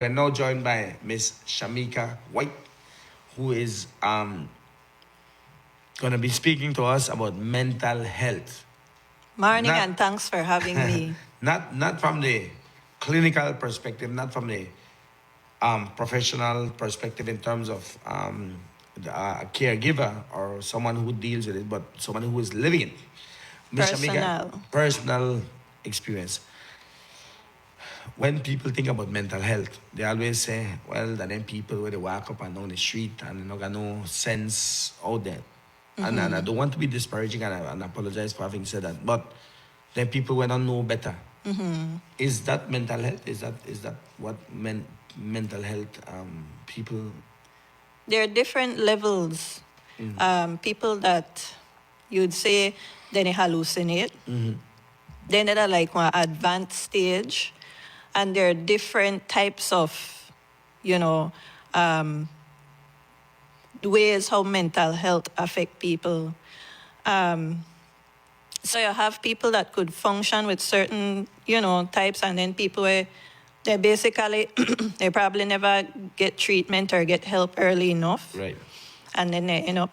We're now joined by Miss Shamika White, who is going to be speaking to us about mental health. Morning, and thanks for having me. Not from the clinical perspective, not from the professional perspective in terms of a caregiver or someone who deals with it, but someone who is living it. Miss Shamika, personal experience. When people think about mental health, they always say, well, that then people where they walk up and down the street and they don't got no sense out there. And I don't want to be disparaging and apologize for having said that, but then people when don't know better. Is that mental health? Is that what mental health people? There are different levels. People that you'd say then they hallucinate. Then they're like one advanced stage. And there are different types of, ways how mental health affect people. So you have people that could function with certain, types, and then people where they basically, they probably never get treatment or get help early enough. Right. And then they end up,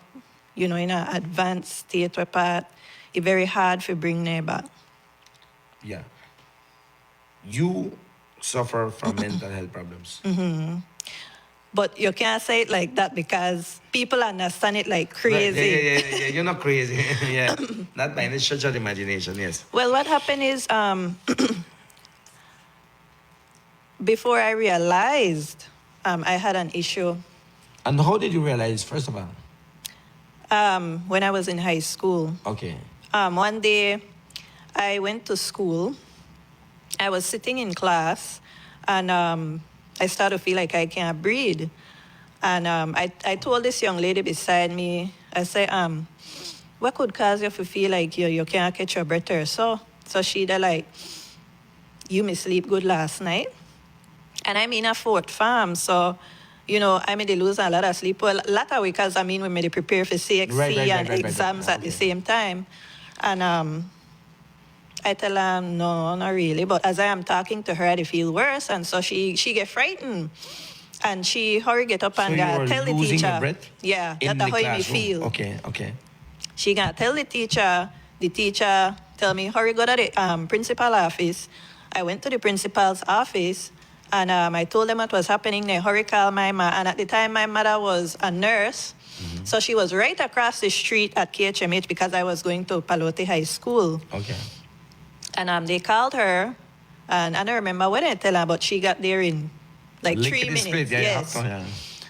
in an advanced state where it's very hard to bring them back. Yeah. You suffer from mental health problems. But you can't say it like that because people understand it like crazy. Right. Yeah. You're not crazy. Yeah. Not by any stretch of the imagination, yes. Well, what happened is before I realized I had an issue. And how did you realize, first of all? When I was in high school. Okay. One day I went to school. I was sitting in class and I started to feel like I can't breathe. And I told this young lady beside me, I said, what could cause you to feel like you can't catch your breath or so? So she like, you may sleep good last night. And I'm in a fourth farm, so, I made lose a lot of sleep. Well, a lot of because, we made prepare for CXC and exams at the same time. And I tell her, no, not really. But as I am talking to her, I feel worse. And so she get frightened. And she hurry get up and tell the teacher. Your breath yeah, that's how me feel. Okay. She got tell the teacher. The teacher tell me, hurry go to the principal office. I went to the principal's office. And I told them what was happening. They hurry call my mother. And at the time, my mother was a nurse. So she was right across the street at KHMH because I was going to Palote High School. Okay. And they called her, and I don't remember when I tell her, but she got there in like 3 minutes. Yes.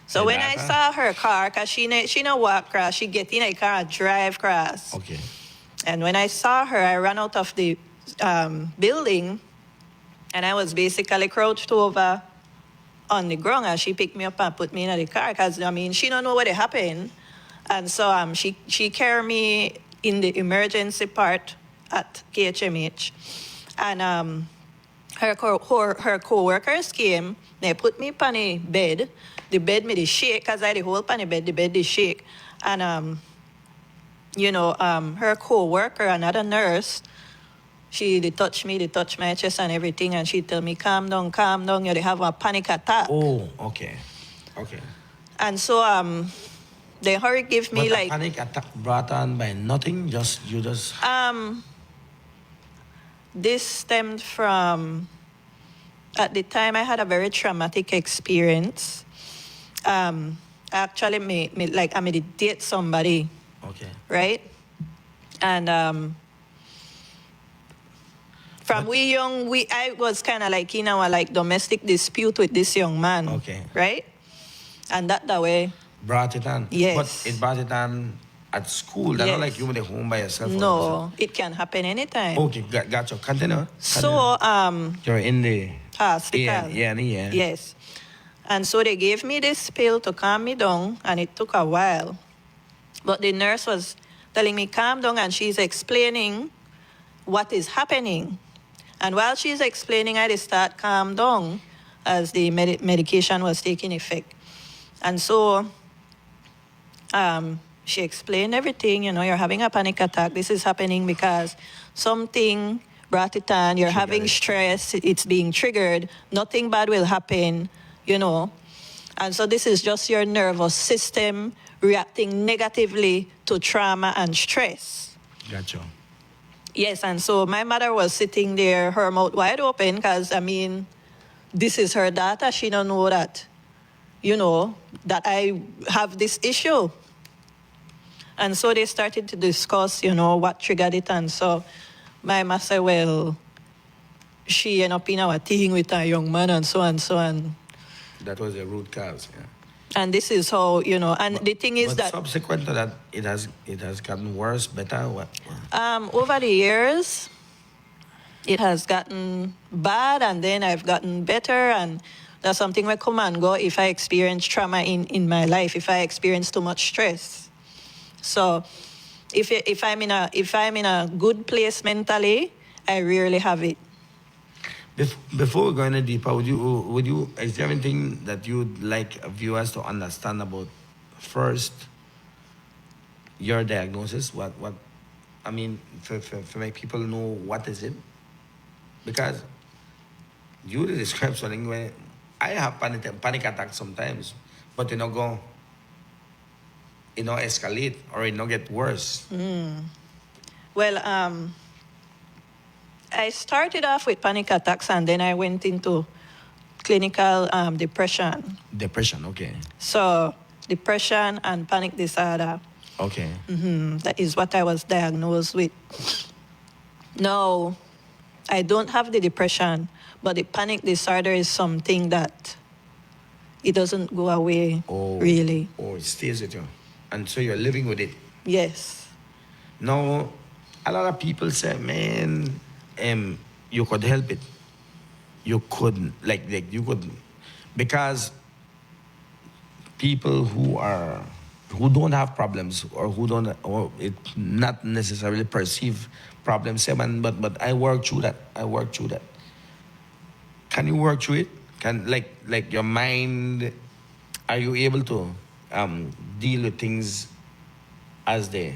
So when I saw her car, because she no walk across, she get in a car and drive across. Okay. And when I saw her, I ran out of the building, and I was basically crouched over on the ground, and she picked me up and put me in the car, because, she don't know what happened. And so she carried me in the emergency part at KHMH. And her co-workers came, they put me on a bed. The bed made it shake, because I had the whole on the bed did shake. And, her co-worker, another nurse, they touched my chest and everything, and she tell me, calm down, you have a panic attack. Oh, okay. And so they hurry give me but a panic attack brought on by nothing, you just... This stemmed from, at the time I had a very traumatic experience. Actually, I made date somebody. Okay. Right? And I was kind of like in our domestic dispute with this young man. Okay. Right? And that way. Brought it on. Yes. But it brought it on at school. That's not like you were home by yourself. No, it can happen anytime. Okay, got you. Continue. So you're in the hospital. Yeah. Yes. And so they gave me this pill to calm me down, and it took a while. But the nurse was telling me, calm down, and she's explaining what is happening. And while she's explaining, I just start calm down as the medication was taking effect. And so she explained everything, you're having a panic attack. This is happening because something brought it on. You're having stress. It's being triggered. Nothing bad will happen. you know. And so this is just your nervous system reacting negatively to trauma and stress. Gotcha. Yes, and so my mother was sitting there, her mouth wide open, because, I mean, this is her daughter. She don't know that, that I have this issue. And so they started to discuss, what triggered it. And so my mother said, well, she ended up in our thing with a young man and so and so. And that was the root cause, yeah. And this is how, and the thing is that subsequent to that, it has gotten worse, better, what? Over the years, it has gotten bad, and then I've gotten better, and that's something where come and go if I experience trauma in my life, if I experience too much stress. So if I'm in a good place mentally, I rarely have it. Before we go any deeper, is there anything that you'd like viewers to understand about first your diagnosis? What I mean, for make people know what is it? Because you describe something where I have panic attacks sometimes, but go, escalate or get worse. Well, I started off with panic attacks, and then I went into clinical depression. Depression, okay. So depression and panic disorder. Okay. That is what I was diagnosed with. No, I don't have the depression, but the panic disorder is something that it doesn't go away, really. Oh, it stays with you. And so you're living with it. Yes. Now, a lot of people say, man, you could help it. You couldn't, like you couldn't, because people who don't have problems or it not necessarily perceive problems say, man, but I worked through that. Can you work through it? Can like your mind? Are you able to deal with things as the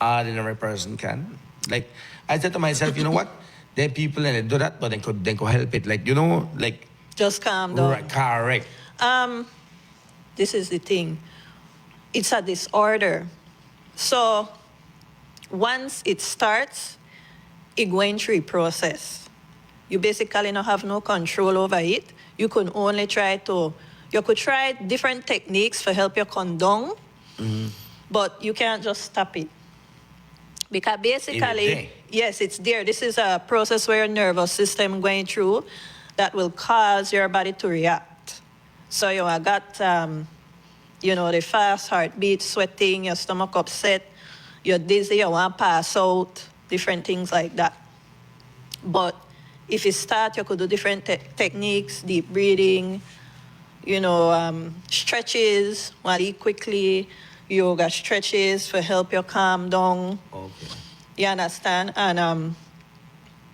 ordinary person can? Like I said to myself, you know what? There are people and they do that, but they could help it. Just calm down. Right, correct. This is the thing. It's a disorder. So once it starts, it's going through a process. You basically don't have no control over it. You could only you could try different techniques to help you calm down, but you can't just stop it. Because basically, yes, it's there. This is a process where your nervous system going through that will cause your body to react. So you got, the fast heartbeat, sweating, your stomach upset, you're dizzy, you want to pass out, different things like that. But if you start, you could do different techniques, deep breathing, stretches, want to eat quickly, yoga stretches to help you calm down. Okay. You understand? And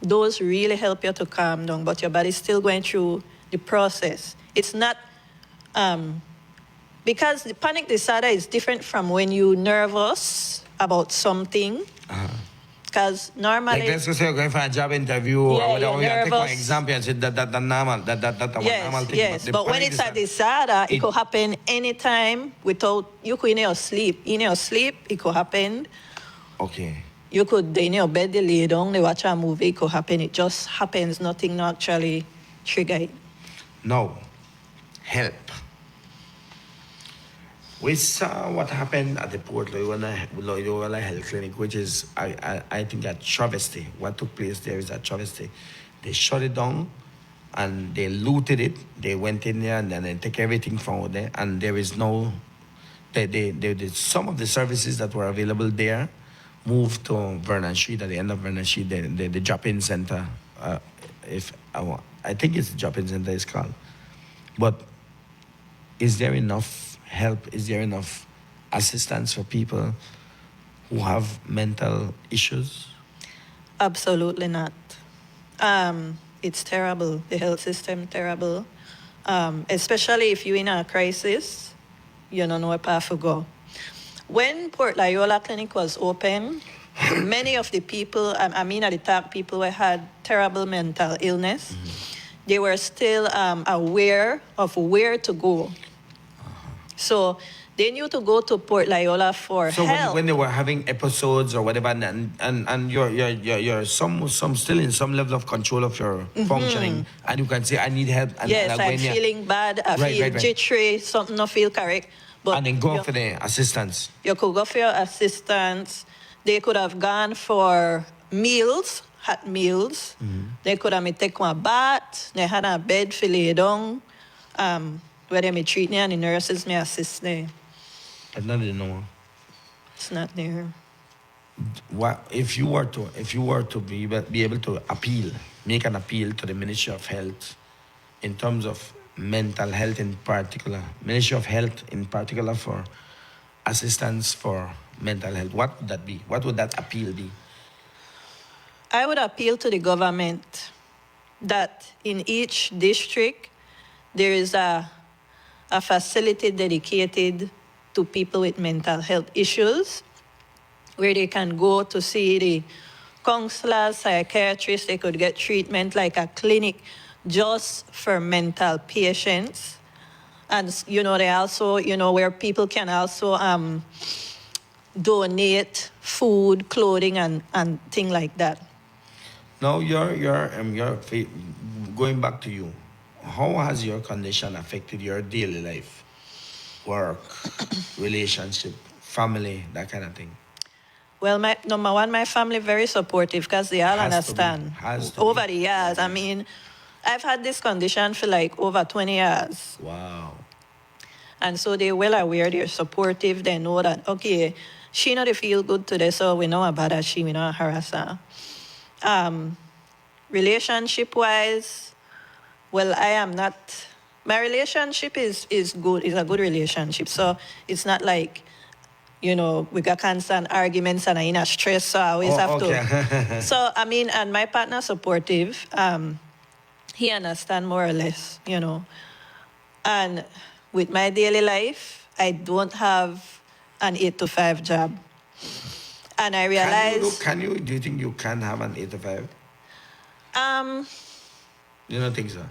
those really help you to calm down, but your body's still going through the process. It's not, because the panic disorder is different from when you're nervous about something. Because normally... Like let's say you're going for a job interview or whatever. You take one example and say that normal, that normal thing. Yes, but when it's a disorder, it could happen anytime without, you could in your sleep. In your sleep, it could happen. Okay. You could, in your bed, they lay down, they watch a movie, it could happen. It just happens, nothing actually trigger it. No. Help. We saw what happened at the Port Loyola Health Clinic, which is, I think, a travesty. What took place there is a travesty. They shut it down and they looted it. They went in there and then they took everything from there. And there is no... some of the services that were available there moved to Vernon Street, at the end of Vernon Street, the drop-in center. I think it's the drop-in center it's called. But is there enough help? Is there enough assistance for people who have mental issues? Absolutely not. It's terrible. The health system terrible. Especially if you're in a crisis, you don't know where path to go. When Port Loyola Clinic was open, many of the people, at the top, people who had terrible mental illness, they were still aware of where to go. So they knew to go to Port Loyola for So help. when they were having episodes or whatever, and you're some still in some level of control of your functioning, and you can say I need help, and Yes, I go I'm in there, feeling bad, I Right, feel right, right. jittery, something not feel correct. But and then go for the assistance. you could go for your assistance. They could have gone for meals, hot meals. They could have take one bath. They had a bed for lay down. Where they may treat me and the nurses may assist me. But not know. It's not there. What if you were to be able to make an appeal to the Ministry of Health in terms of mental health in particular, Ministry of Health in particular for assistance for mental health, what would that be? What would that appeal be? I would appeal to the government that in each district there is a facility dedicated to people with mental health issues where they can go to see the counselors, psychiatrists, they could get treatment like a clinic just for mental patients. And, they also, where people can also donate food, clothing, and things like that. Now, going back to you, how has your condition affected your daily life, work, relationship, family, that kind of thing? Well, number one, my family very supportive because they all understand. Has to over be. the years, I mean, I've had this condition for like over 20 years. Wow. And so they're well aware, they're supportive, they know that, okay, she not feel good today, so we know about her, we not harass her. Relationship-wise, well, I am not, my relationship is good, is a good relationship. So it's not like, we got constant arguments and I'm in a stress, so I always have to. So, I mean, and my partner supportive. He understand more or less, And with my daily life, I don't have an 8-to-5 job. And I realize... Do you think you can have an 8-to-5? You don't think so?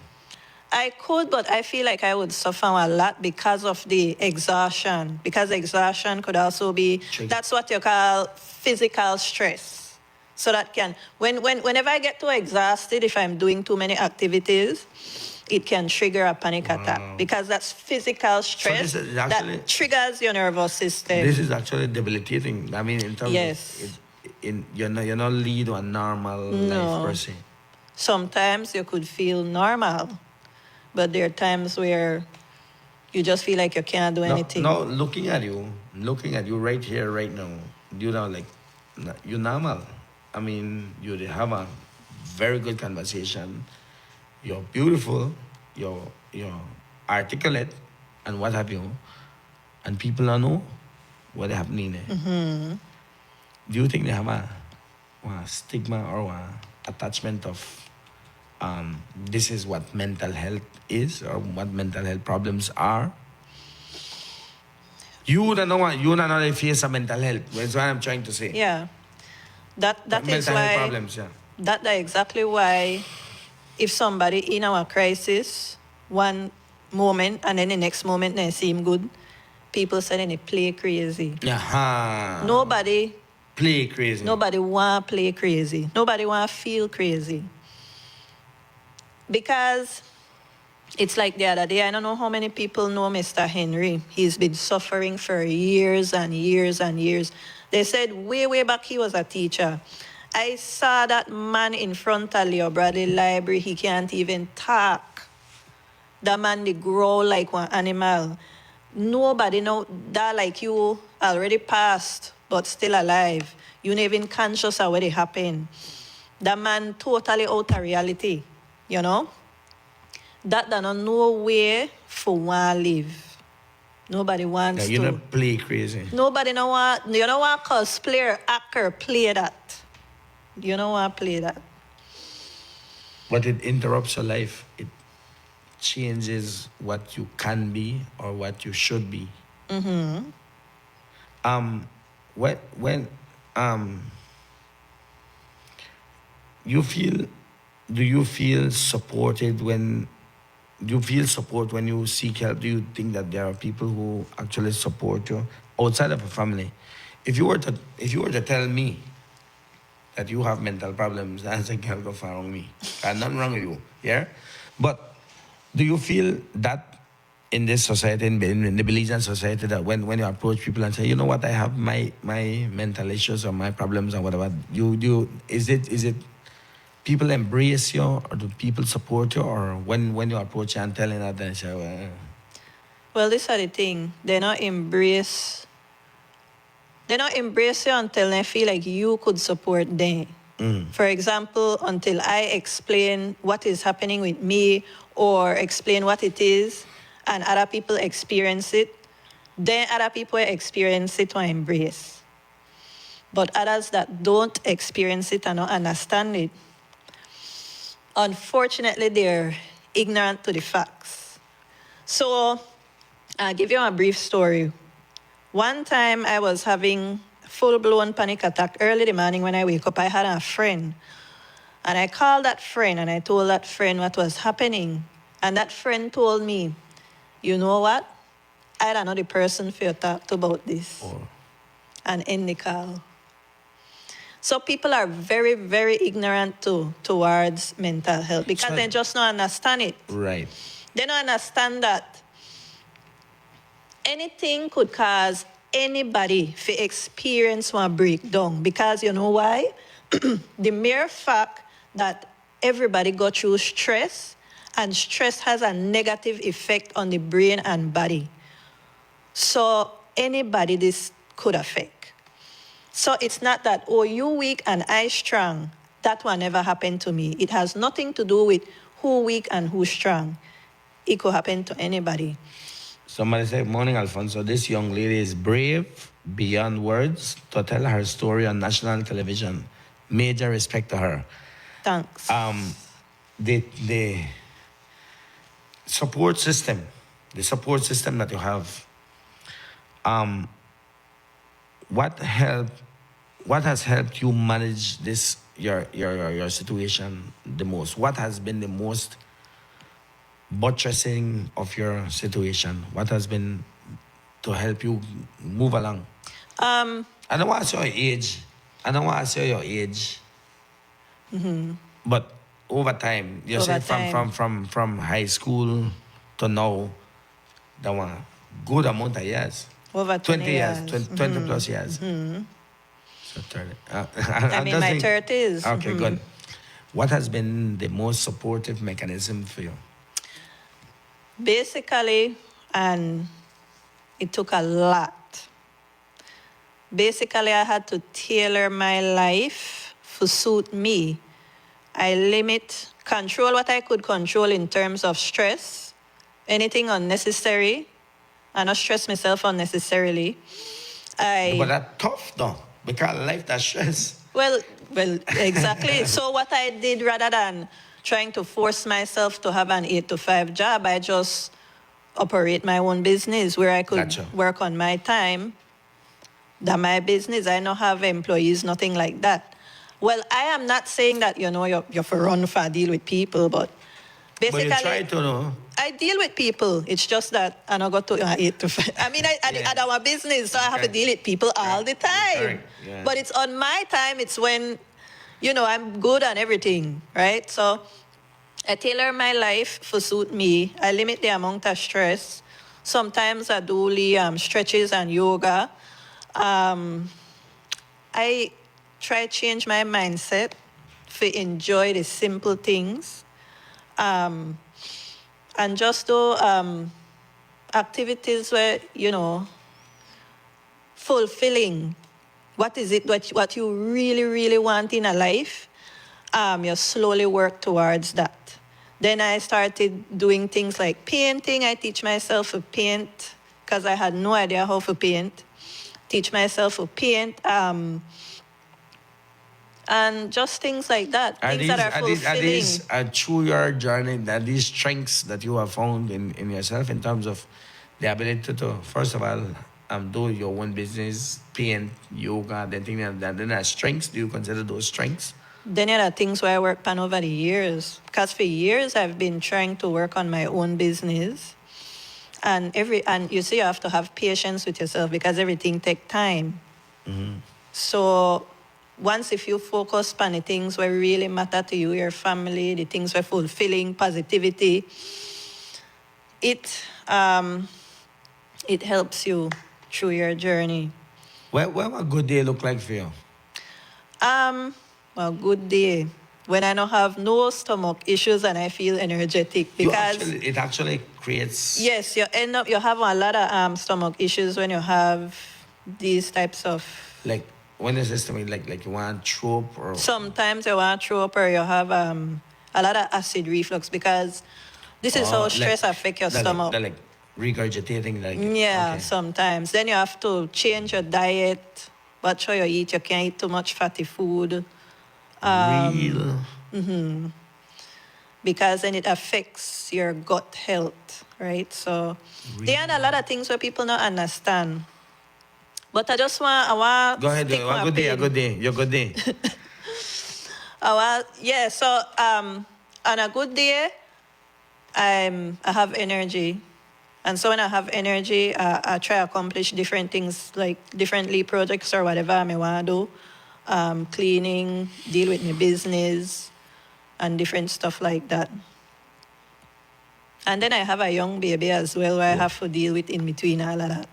I could, but I feel like I would suffer a lot because of the exhaustion. Because exhaustion could also be, that's what you call physical stress. So that can, whenever I get too exhausted, if I'm doing too many activities, it can trigger a panic attack because that's physical stress that triggers your nervous system. This is actually debilitating. I mean, in terms of, you're not lead a normal life per se. Sometimes you could feel normal. But there are times where you just feel like you can't do anything. No, looking at you right here, right now, you're normal. I mean, you have a very good conversation. You're beautiful. You're articulate, and what have you. And people don't know what is happening. Mm-hmm. Do you think they have a stigma or a attachment of this is what mental health is or what mental health problems are? You don't know the face of mental health. That's what I'm trying to say. Yeah. That is mental why health problems, yeah. That's exactly why if somebody in our crisis, one moment and then the next moment they seem good, people say they play crazy. Nobody play crazy. Nobody want play crazy. Nobody want feel crazy. Because it's like the other day, I don't know how many people know Mr. Henry. He's been suffering for years and years and years. They said way back he was a teacher. I saw that man in front of Leo Bradley Library. He can't even talk. That man, they grow like one animal. Nobody know that like you already passed, but still alive. You not even conscious of what happened. That man totally out of reality. That no way for one live. Nobody wants to. You don't play crazy. Nobody know what, cosplayer, actor play that. You know what play that. But it interrupts your life. It changes what you can be or what you should be. Mm-hmm. When you feel do you feel supported when do you feel support when you seek help? Do you think that there are people who actually support you outside of a family? If you were to tell me that you have mental problems, I think I'll go far wrong me. Nothing wrong with you. Yeah? But do you feel that in this society, in the Belizean society, that when you approach people and say, you know what, I have my mental issues or my problems or whatever, is it people embrace you or do people support you, or when you approach you and telling that, they say, well, Well, this is the thing. They not embrace you until they feel like you could support them. For example, until I explain what is happening with me or explain what it is and other people experience it, then other people experience it or embrace. But others that don't experience it and don't understand it, unfortunately, they're ignorant to the facts. So I'll give you a brief story. One time I was having full-blown panic attack early in the morning. When I wake up, I had a friend. And I called that friend and I told that friend what was happening. And that friend told me, you know what? I don't know the person for you to talk to about this. or And end the call. So people are very, very ignorant towards mental health because So- they just don't understand it. right. They don't understand that anything could cause anybody to experience one breakdown. Because you know why? The mere fact that everybody go through stress, and stress has a negative effect on the brain and body. So anybody this could affect. So it's not that, oh, you weak and I strong. That will never happen to me. It has nothing to do with who weak and who strong. It could happen to anybody. Somebody said, morning, Alfonso. This young lady is brave beyond words to tell her story on national television. Major respect to her. Thanks. The support system, that you have, what has helped you manage this your situation the most? What has been the most buttressing of your situation? What has been to help you move along? I don't want to say your age. But over time, you Over say time. from high school to now, that one good amount of years. Over 20 years, years. 20 plus years. So 30. I'm in my 30s. Okay, good. What has been the most supportive mechanism for you? Basically, and it took a lot. Basically, I had to tailor my life to suit me. I control what I could control in terms of stress, anything unnecessary. I not stress myself unnecessarily. But that's tough though, because life that stress. Well, exactly. So what I did, rather than trying to force myself to have an 8 to 5 job, I just operate my own business where I could Gotcha. work on my time. That my business. I don't have employees, nothing like that. Well, I am not saying that, you're for run for deal with people, but basically, But you try to know. I deal with people. It's just that I don't go to 8 to 5. I mean, I have a business, so I have to Correct. deal with people all the time. Correct. Yeah. But it's on my time. It's when, I'm good on everything, right? So I tailor my life to suit me. I limit the amount of stress. Sometimes I do stretches and yoga. I try to change my mindset to enjoy the simple things. And just do activities where, fulfilling. What is it what you really, really want in a life? You slowly work towards that. Then I started doing things like painting. I teach myself to paint because I had no idea how to paint. Teach myself to paint. And just things like that. Things that are fulfilling. Through your journey, that these strengths that you have found in yourself in terms of the ability to, first of all, do your own business, paint, yoga, then things like that. Then as strengths, do you consider those strengths? Then there are things where I worked on over the years. Because for years I've been trying to work on my own business. And you see, you have to have patience with yourself because everything takes time. So once if you focus on the things that really matter to you, your family, the things that are fulfilling, positivity, it helps you through your journey. What a good day look like for you? A good day when I don't have no stomach issues and I feel energetic because It actually creates. yes, you have a lot of stomach issues when you have these types of. Like when is this stomach like you want to throw up or? Sometimes you want to throw up or you have a lot of acid reflux because this is how stress affects your stomach. Like regurgitating like. Yeah, Okay. sometimes. Then you have to change your diet. Watch how you eat. You can't eat too much fatty food. Real. Because then it affects your gut health, right? So there are a lot of things where people don't understand. But I want Go ahead. A good day. A good day. Your good day. So on a good day, I have energy. And so when I have energy, I try to accomplish different things, like differently projects or whatever I may want to do. Cleaning, deal with my business, and different stuff like that. And then I have a young baby as well, where I have to deal with in between all of that.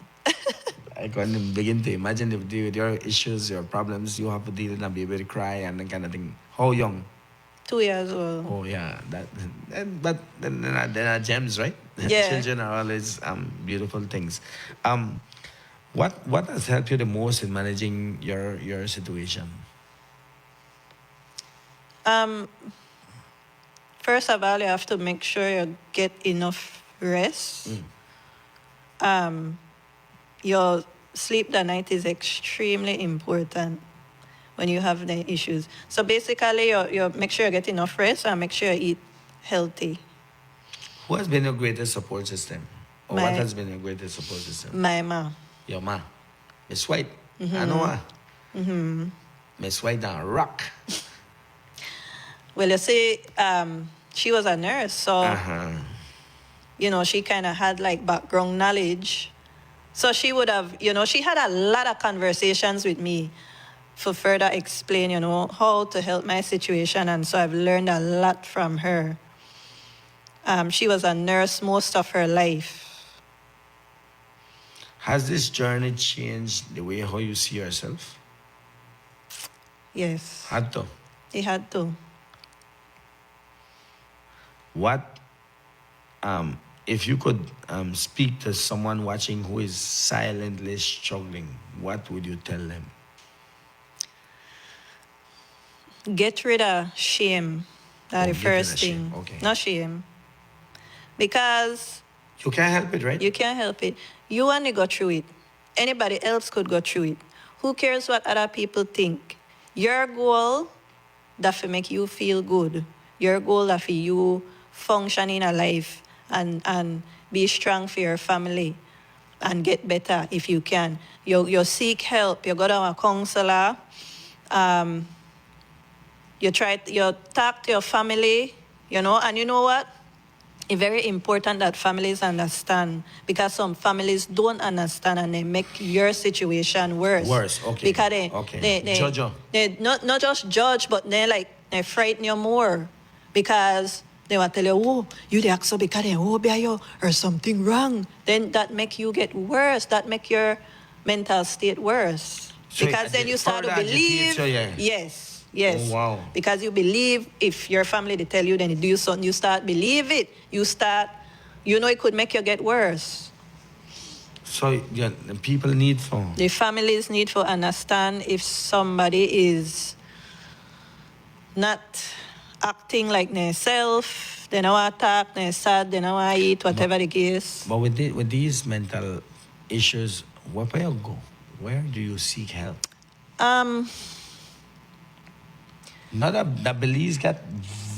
I can't begin to imagine if with your issues, your problems, you have to deal with a baby to cry and that kind of thing. How young? 2 years old. Oh yeah, but then are gems, right? Yeah. Children are always beautiful things. What has helped you the most in managing your situation? First of all, you have to make sure you get enough rest. Your sleep the night is extremely important when you have the issues. So basically, you make sure you get enough rest and make sure you eat healthy. Who has been your greatest support system? Or what has been your greatest support system? My mom. Your ma. Miss White. I know her. Miss White down rock. Well, you see, she was a nurse, so, she kind of had like background knowledge. So she would have, she had a lot of conversations with me for further explain, how to help my situation. And so I've learned a lot from her. She was a nurse most of her life. Has this journey changed the way how you see yourself? Yes. Had to. It had to. What, if you could speak to someone watching who is silently struggling, what would you tell them? Get rid of shame. That's the first thing. Okay. No shame. Because you can't help it, right? You can't help it. You only go through it. Anybody else could go through it. Who cares what other people think? Your goal that will make you feel good. Your goal that for you function in a life and be strong for your family and get better if you can. You seek help. You go to a counselor. You talk to your family, and you know what? It's very important that families understand because some families don't understand and they make your situation worse. Worse, okay. Because they judge you. They not just judge, but they frighten you more because they will tell you, oh, you the so because they you or something wrong. Then that make you get worse. That make your mental state worse. So because then you start to believe. Yes. Yes. Oh, wow. Because you believe if your family they tell you, then you do something, you start believe it. You start, it could make you get worse. So the people need for. The families need to understand if somebody is not acting like themselves, they don't want to talk, they're sad, they don't want to eat, whatever the case. But with these mental issues, where do you go? Where do you seek help? Not that Belize got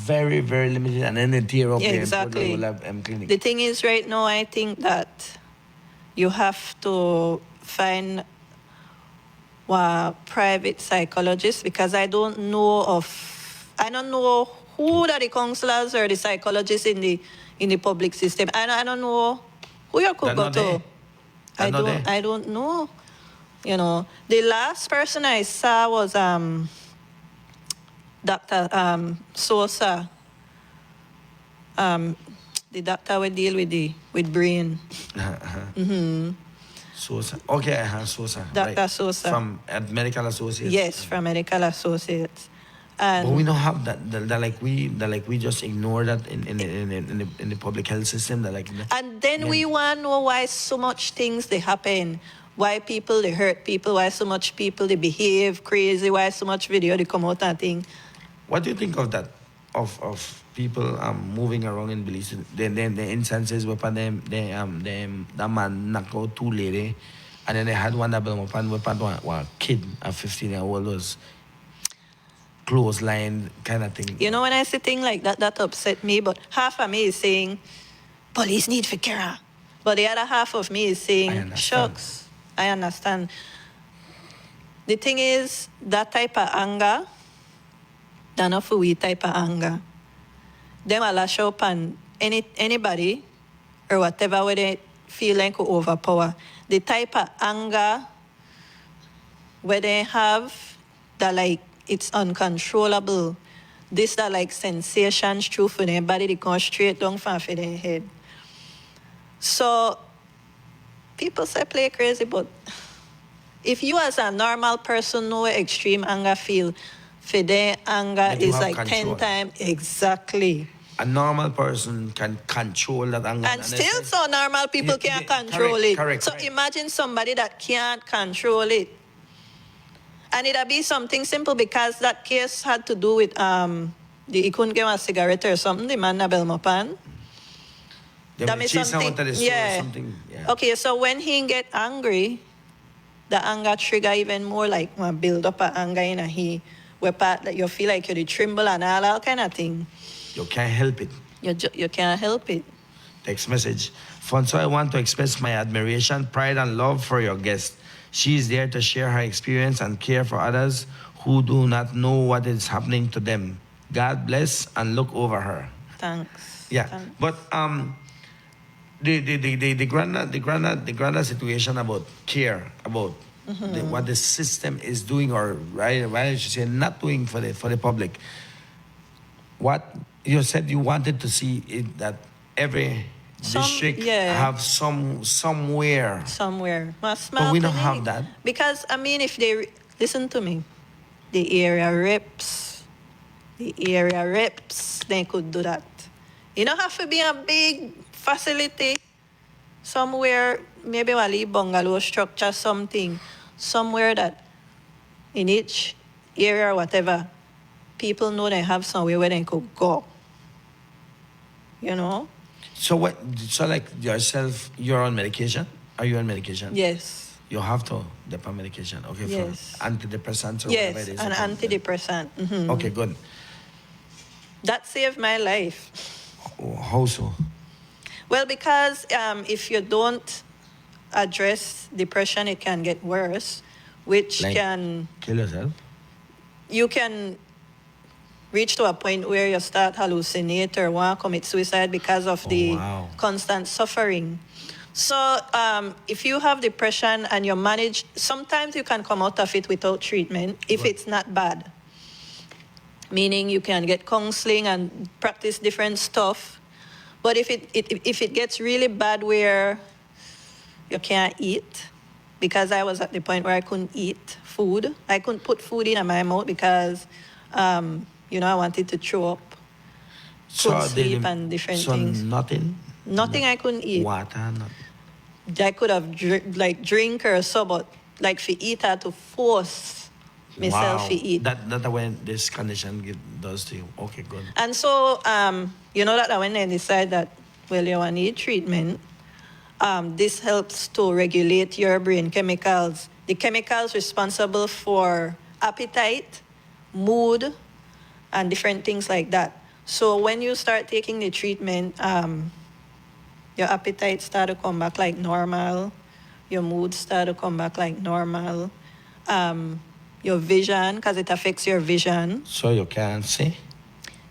very, very limited and then the tier up exactly. clinic. The thing is right now, I think that you have to find a private psychologist because I don't know of I don't know who are the counselors or the psychologists in the public system. I don't know who you could They're go not to. there. They're not there. I don't know. You know, the last person I saw was Dr. Sosa. The doctor would deal with brain. Sosa. Okay, Sosa. Dr. Right. Sosa. From Medical Associates. Yes, from Medical Associates. But we And don't have that like we just ignore that in the public health system. That like. and then we want to know why so much things they happen. Why people they hurt people, why so much people they behave crazy, why so much video they come out and thing. What do you think of that? Of people moving around in Belize? Then the instances where that man knocked out two lady, and then they had one that one kid, a 15-year-old was clothesline kind of thing. You know, when I see things like that, that upset me. But half of me is saying, police need for care. But the other half of me is saying, shucks, I understand. The thing is, that type of anger, that's not for we type of anger. Them will lash up on anybody or whatever where they feel like could overpower. The type of anger where they have that like it's uncontrollable. This that like sensations through for their body, they come straight down from their head. So people say play crazy, but if you as a normal person know what extreme anger feel, for their anger is like control. 10 times exactly. A normal person can control that anger. And still so normal people can't control it. Correct. So imagine somebody that can't control it. And it'll be something simple because that case had to do with he couldn't get a cigarette or something, the man na Belmopan. That means something. Yeah. Okay, so when he get angry, the anger trigger even more like build up an anger in he where part that you feel like you tremble and all that kind of thing. You can't help it. You can't help it. Text message. Fonso, I want to express my admiration, pride, and love for your guest. She is there to share her experience and care for others who do not know what is happening to them. God bless and look over her. Thanks. Yeah, Thanks. but the grander situation about care, about what the system is doing, or right, I should say not doing for the public. What you said you wanted to see it that every district have somewhere. But we don't have that. Because I mean, if they listen to me, the area reps, they could do that. You don't have to be a big facility somewhere, maybe a bungalow structure, somewhere that in each area or whatever, people know they have somewhere where they could go. You know? So what? So like yourself, you're on medication? Are you on medication? Yes. You have to dip on medication. Okay, yes. For antidepressants or yes, whatever it is. An antidepressant. Mm-hmm. Okay, good. That saved my life. How so? Well, because if you don't address depression, it can get worse, which like, can kill yourself. You can reach to a point where you start hallucinate or want to commit suicide because of the constant suffering. So if you have depression and you manage, sometimes you can come out of it without treatment if it's not bad. Meaning you can get counseling and practice different stuff. But if it gets really bad where you can't eat, because I was at the point where I couldn't eat food. I couldn't put food in my mouth because, I wanted to throw up. Couldn't sleep and different things. Nothing? Nothing I couldn't eat. Water? I could have drink or so, but like for eat, I had to force myself to eat. That's when this condition does to you. Okay, good. And so, that when they decide that, well, you need treatment, this helps to regulate your brain chemicals. The chemicals responsible for appetite, mood, and different things like that. So when you start taking the treatment, your appetite start to come back like normal, your mood start to come back like normal, your vision, because it affects your vision. So you can't see?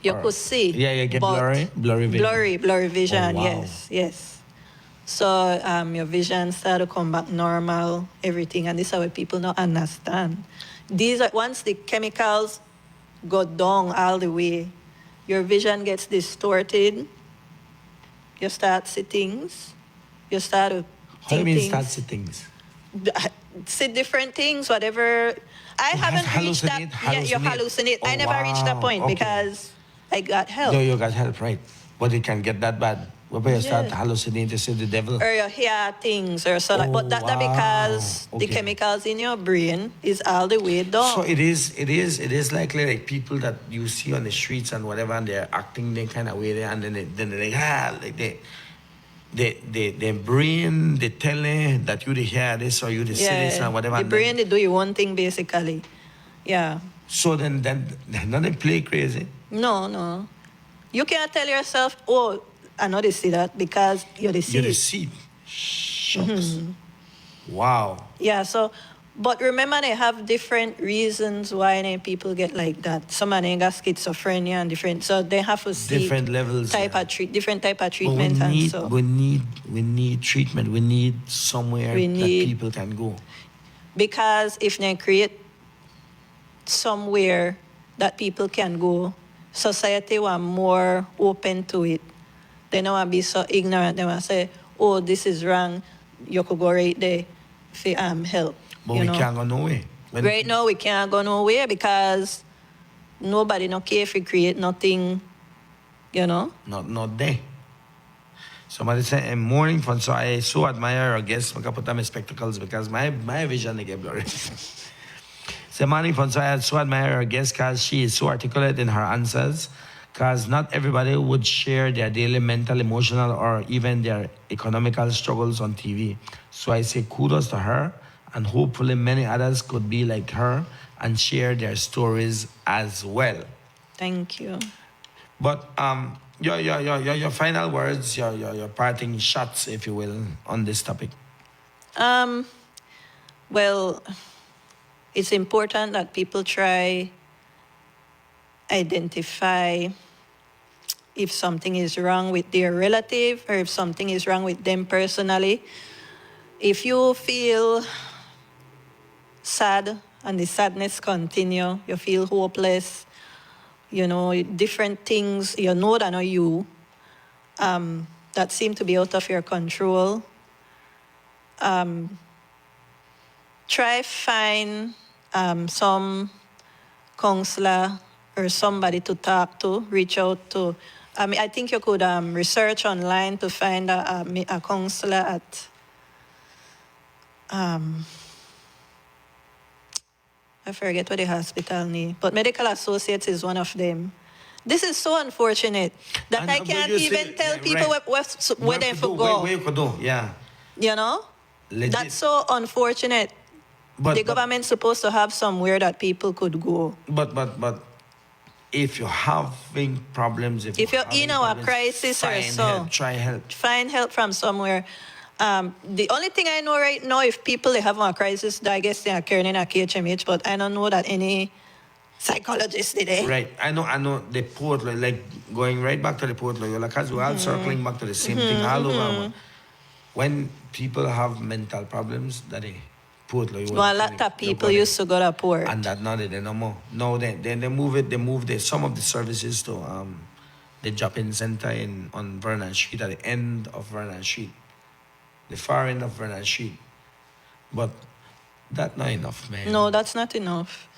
You Or- could see. Yeah, you get but blurry vision. Blurry vision, Oh, wow. yes. So your vision start to come back normal, everything, and this is what people don't understand. These are, once the chemicals go down all the way, your vision gets distorted. You start see things. You start to How do you think mean things. start see things? See different things, whatever. I haven't reached that. hallucinate? Yeah, you hallucinate. Oh, I never reached that wow. point Okay. because I got help. No, you got help, right? But it can get that bad. Where you start Yeah. hallucinating to see the devil. Or you hear things or so like, but that wow. because the Okay. chemicals in your brain is all the way down. So it is like people that you see on the streets and whatever, and they're acting the kind of way there, and then their brain they tell that you they hear this or you they see this and whatever. The and brain then, they do you one thing basically. Yeah. so then they play crazy. No. You can't tell yourself, oh, I know they see that because you're the You they seed. see. Shucks. Wow. Yeah, so, but remember they have different reasons why people get like that. Some of them got schizophrenia and different, so they have to see Different levels. different type of But treatment and so. we need treatment. We need somewhere We that need- people can go. Because if they create somewhere that people can go, society were more open to it. They don't want to be so ignorant. They want to say, oh, this is wrong. You could go right there for help. But you we know? can't go nowhere. Right now, we can't go nowhere because nobody no care if we create nothing, you know? Not there. Somebody said, in morning fun, so I so admire our guests. I can put on my spectacles because my vision they get blurry. So morning fun, so I so admire our guest because she is so articulate in her answers. Because not everybody would share their daily mental, emotional, or even their economical struggles on TV. So I say kudos to her, and hopefully many others could be like her and share their stories as well. Thank you. But your final words, your parting shots, if you will, on this topic. Well, it's important that people try identify if something is wrong with their relative or if something is wrong with them personally. If you feel sad and the sadness continue, you feel hopeless, you know, different things, you know that are you, that seem to be out of your control, try find some counselor or somebody to talk to, reach out to. I mean, I think you could research online to find a counselor at, I forget what the hospital name, but Medical Associates is one of them. This is so unfortunate that I But can't you even say- tell yeah, people right. where they to for do, go. where you could do, yeah. You know? Legit. That's so unfortunate. But, The government's supposed to have somewhere that people could go. But if you're having problems, if You're having in a problems, crisis or find so. help, try help. Find help from somewhere. The only thing I know right now, if people they have a crisis, I guess they are carrying in a KHMH, but I don't know that any psychologist did it. Right. I know the Port, like going right back to the Port Loyola, because we're all circling back to the same thing all over. When people have mental problems, that they Port Loyola. Well, a lot of people used to go to port. And that now they no more. No, they move it. They move some of the services to the drop-in center on Vernon Street, at the end of Vernon Street, the far end of Vernon Street. But that's not enough, man. No, that's not enough.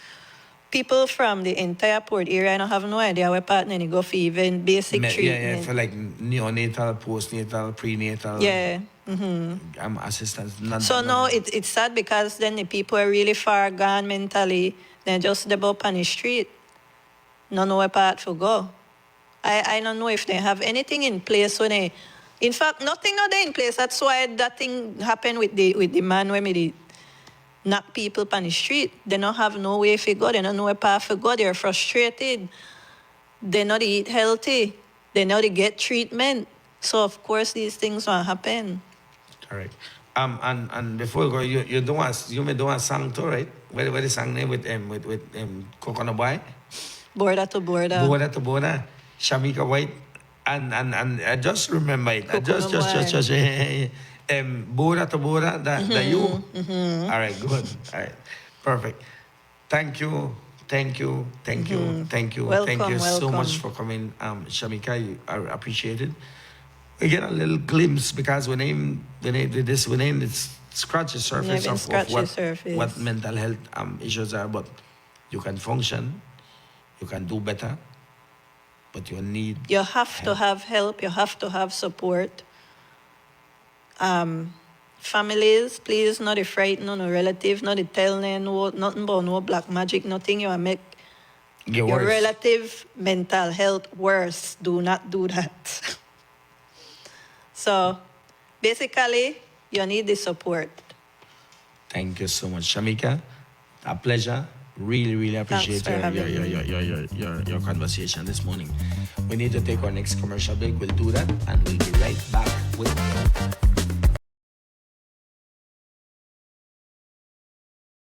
People from the entire port area, I don't have no idea where partner they go for even basic treatment. Yeah, for like neonatal, postnatal, prenatal. Yeah. Assistance. So no, it's sad because then the people are really far gone mentally. They're just about on the street. No know where part to go. I don't know if they have anything in place when they. In fact, nothing not there in place. That's why that thing happened with the man when they knock people on the street. They don't have no way to go. They don't know where path to go. They're frustrated. They not eat healthy. They not get treatment. So of course these things will happen. Correct. And before we go, you may do a song too, right? What the song name with Coconut Boy? Border to border. Border to border. Shamika White. And I just remember it. I just border to border. That you. All right. Good. All right. Perfect. Thank you. Thank you. Thank you. Thank you. Welcome, Thank you so welcome. much for coming, Shamika. I appreciate it. We get a little glimpse because we name it scratch the surface of what mental health issues are, but you can function, you can do better, but you need You have help. to have help. You have to have support. Families, please, not a frighten no relative, not a tell them no, nothing about no black magic, nothing. You will make Get your worse. relative mental health worse. Do not do that. So, basically, you need the support. Thank you so much, Shamika. A pleasure. Really, really appreciate for having me. your conversation this morning. We need to take our next commercial break. We'll do that, and we'll be right back with